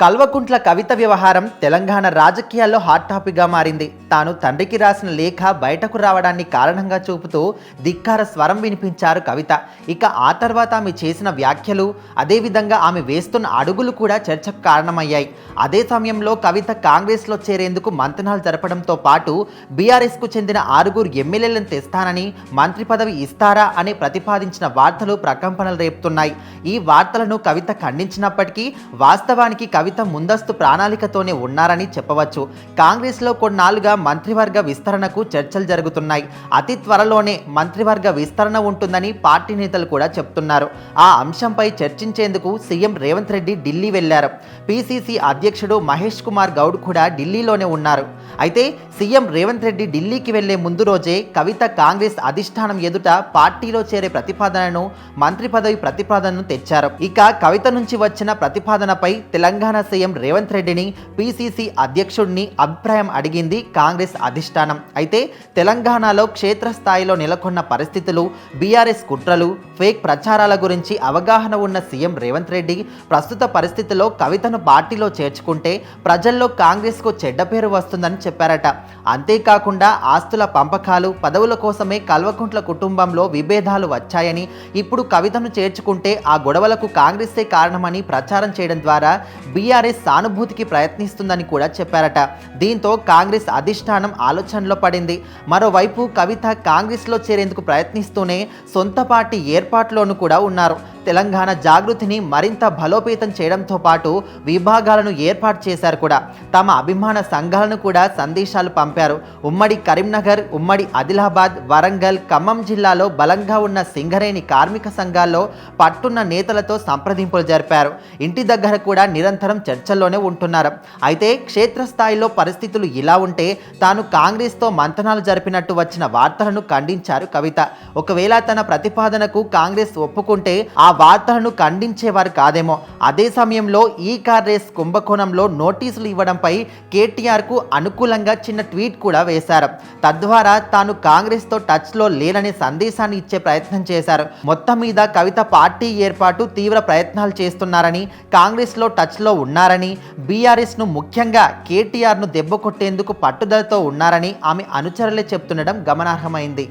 కల్వకుంట్ల కవిత వ్యవహారం తెలంగాణ రాజకీయాల్లో హాట్ టాపిక్గా మారింది. తాను తండ్రికి రాసిన లేఖ బయటకు రావడాన్ని కారణంగా చూపుతూ ధిక్కార స్వరం వినిపించారు కవిత. ఇక ఆ తర్వాత ఆమె చేసిన వ్యాఖ్యలు, అదేవిధంగా ఆమె వేస్తున్న అడుగులు కూడా చర్చకు కారణమయ్యాయి. అదే సమయంలో కవిత కాంగ్రెస్లో చేరేందుకు మంతనాలు జరపడంతో పాటు బీఆర్ఎస్కు చెందిన 6 ఎమ్మెల్యేలను తెస్తానని, మంత్రి పదవి ఇస్తారా అని ప్రతిపాదించిన వార్తలు ప్రకంపనలు రేపుతున్నాయి. ఈ వార్తలను కవిత ఖండించినప్పటికీ వాస్తవానికి కవిత ముందస్తు ప్రణాళికతోనే ఉన్నారని చెప్పవచ్చు. కాంగ్రెస్లో కొన్నాళ్లుగా మంత్రివర్గ విస్తరణకు చర్చలు జరుగుతున్నాయి. అతి త్వరలోనే మంత్రివర్గ విస్తరణ ఉంటుందని పార్టీ నేతలు కూడా చెప్తున్నారు. ఆ అంశంపై చర్చించేందుకు సీఎం రేవంత్ రెడ్డి ఢిల్లీ వెళ్లారు. పీసీసీ అధ్యక్షుడు మహేష్ కుమార్ గౌడ్ కూడా ఢిల్లీలోనే ఉన్నారు. అయితే సీఎం రేవంత్ రెడ్డి ఢిల్లీకి వెళ్లే ముందు రోజే కవిత కాంగ్రెస్ అధిష్టానం ఎదుట పార్టీలో చేరే ప్రతిపాదనను, మంత్రి పదవి ప్రతిపాదనను తెచ్చారు. ఇక కవిత నుంచి వచ్చిన ప్రతిపాదనపై తెలంగాణ సీఎం రేవంత్ రెడ్డిని, పీసీసీ అధ్యక్షుడిని అభిప్రాయం అడిగింది కాంగ్రెస్ అధిష్టానం. అయితే తెలంగాణలో క్షేత్రస్థాయిలో నెలకొన్న పరిస్థితులు, బీఆర్ఎస్ కుట్రలు, ఫేక్ ప్రచారాల గురించి అవగాహన ఉన్న సీఎం రేవంత్ రెడ్డి ప్రస్తుత పరిస్థితుల్లో కవితను పార్టీలో చేర్చుకుంటే ప్రజల్లో కాంగ్రెస్కు చెడ్డ పేరు వస్తుందని చెప్పారట. అంతేకాకుండా ఆస్తుల పంపకాలు, పదవుల కోసమే కల్వకుంట్ల కుటుంబంలో విభేదాలు వచ్చాయని, ఇప్పుడు కవితను చేర్చుకుంటే ఆ గొడవలకు కాంగ్రెస్సే కారణమని ప్రచారం చేయడం ద్వారా బీఆర్ఎస్ సానుభూతికి ప్రయత్నిస్తుందని కూడా చెప్పారట. దీంతో కాంగ్రెస్ అధిష్టానం ఆలోచనలో పడింది. మరోవైపు కవిత కాంగ్రెస్లో చేరేందుకు ప్రయత్నిస్తూనే సొంత పార్టీ ఏర్పాటులోనూ కూడా ఉన్నారు. తెలంగాణ జాగృతిని మరింత బలోపేతం చేయడంతో పాటు విభాగాలను ఏర్పాటు చేశారు కూడా. తమ అభిమాన సంఘాలను కూడా సందేశాలు పంపారు. ఉమ్మడి కరీంనగర్, ఉమ్మడి ఆదిలాబాద్, వరంగల్, ఖమ్మం జిల్లాలో బలంగా ఉన్న సింగరేణి కార్మిక సంఘాల్లో పట్టున్న నేతలతో సంప్రదింపులు జరిపారు. ఇంటి దగ్గర కూడా నిరంతరం చర్చల్లోనే ఉంటున్నారు. అయితే క్షేత్రస్థాయిలో పరిస్థితులు ఇలా ఉంటే తాను కాంగ్రెస్తో మంతనాలు జరిపినట్టు వచ్చిన వార్తలను ఖండించారు కవిత. ఒకవేళ తన ప్రతిపాదనకు కాంగ్రెస్ ఒప్పుకుంటే ఆ వార్తలను ఖండించేవారు కాదేమో. అదే సమయంలో ఈ కార్ రేస్ కుంభకోణంలో నోటీసులు ఇవ్వడంపై కేటీఆర్కు అనుకూలంగా చిన్న ట్వీట్ కూడా వేశారు. తద్వారా తాను కాంగ్రెస్తో టచ్లో లేననే సందేశాన్ని ఇచ్చే ప్రయత్నం చేశారు. మొత్తం మీద కవిత పార్టీ ఏర్పాటు తీవ్ర ప్రయత్నాలు చేస్తున్నారని, కాంగ్రెస్లో టచ్లో ఉన్నారని, బీఆర్ఎస్ను ముఖ్యంగా కేటీఆర్ను దెబ్బ కొట్టేందుకు పట్టుదలతో ఉన్నారని ఆమె అనుచరులే చెప్తుండడం గమనార్హమైంది.